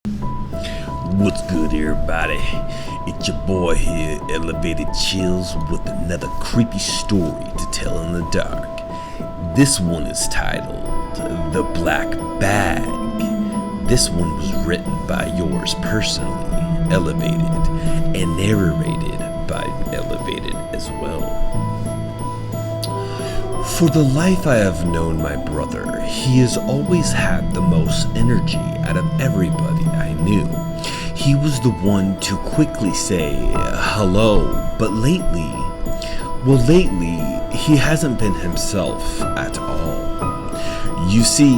What's good, everybody? It's your boy here, Elevated Chillz, with another creepy story to tell in the dark. This one is titled The Black Bag. This one was written by yours personally, Elevated, and narrated by Elevated as well. For the life I have known my brother, he has always had the most energy out of everybody I knew. He was the one to quickly say hello, but lately, he hasn't been himself at all. You see,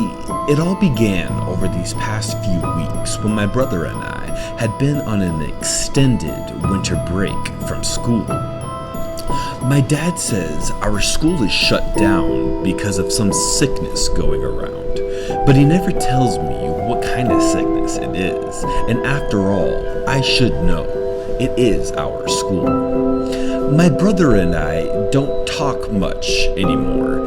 it all began over these past few weeks when my brother and I had been on an extended winter break from school. My dad says our school is shut down because of some sickness going around, but he never tells me what kind of sickness it is, and after all, I should know. It is our school. My brother and I don't talk much anymore.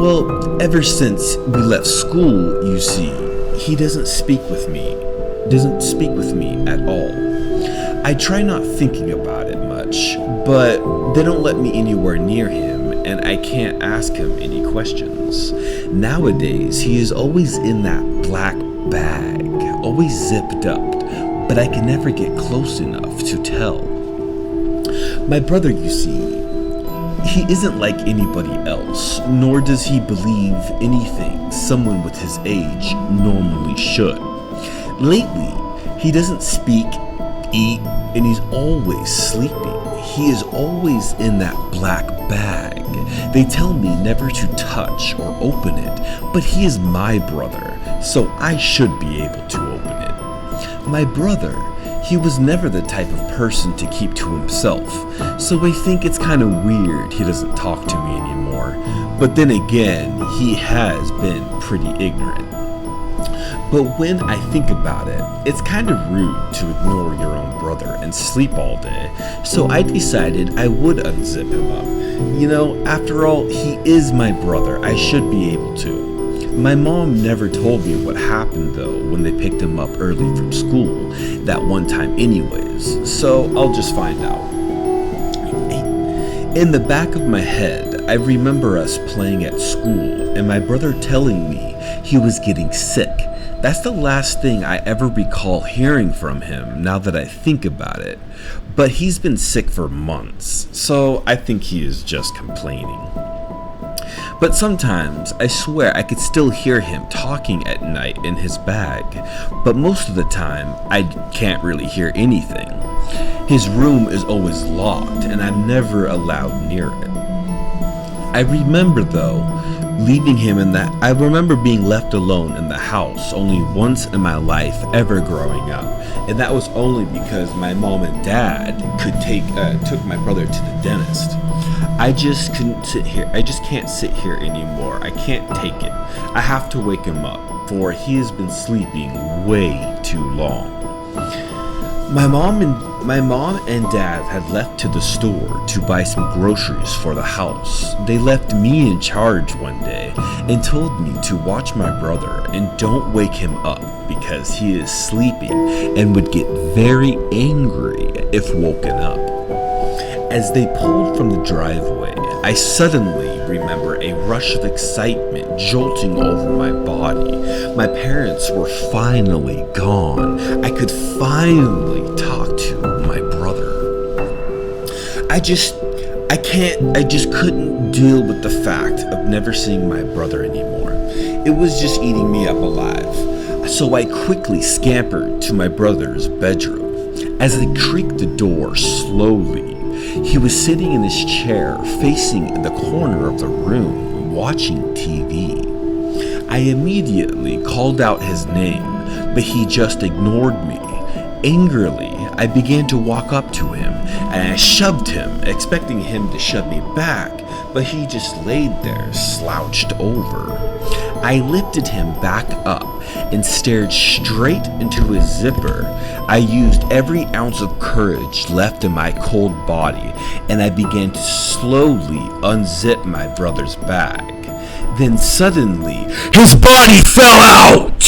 Well, ever since we left school, you see, he doesn't speak with me at all. I try not thinking about it much, but they don't let me anywhere near him, and I can't ask him any questions. Nowadays, he is always in that black bag, always zipped up, but I can never get close enough to tell. My brother, you see, he isn't like anybody else, nor does he believe anything someone with his age normally should. Lately, he doesn't speak, eat, and he's always sleeping. He is always in that black bag. They tell me never to touch or open it, but he is my brother, so I should be able to open it. My brother, he was never the type of person to keep to himself, so I think it's kind of weird he doesn't talk to me anymore. But then again, he has been pretty ignorant. But when I think about it, it's kind of rude to ignore your own brother and sleep all day, so I decided I would unzip him up. You know, after all, he is my brother. I should be able to. My mom never told me what happened though when they picked him up early from school that one time anyways, so I'll just find out. In the back of my head, I remember us playing at school and my brother telling me he was getting sick. That's the last thing I ever recall hearing from him now that I think about it. But he's been sick for months, so I think he is just complaining. But sometimes, I swear I could still hear him talking at night in his bag, but most of the time, I can't really hear anything. His room is always locked, and I'm never allowed near it. I remember being left alone in the house only once in my life ever growing up, and that was only because my mom and dad took my brother to the dentist. I just can't sit here anymore. I can't take it. I have to wake him up, for he has been sleeping way too long. My mom and dad had left to the store to buy some groceries for the house. They left me in charge one day and told me to watch my brother and don't wake him up because he is sleeping and would get very angry if woken up. As they pulled from the driveway, I suddenly remember a rush of excitement jolting over my body. My parents were finally gone. I could finally talk to my brother. I just couldn't deal with the fact of never seeing my brother anymore. It was just eating me up alive. So I quickly scampered to my brother's bedroom. As I creaked the door slowly, he was sitting in his chair facing the corner of the room watching TV. I immediately called out his name, but he just ignored me. Angrily, I began to walk up to him and I shoved him, expecting him to shove me back, but he just laid there slouched over. I lifted him back up and stared straight into his zipper. I used every ounce of courage left in my cold body, and I began to slowly unzip my brother's bag. Then suddenly, his body fell out!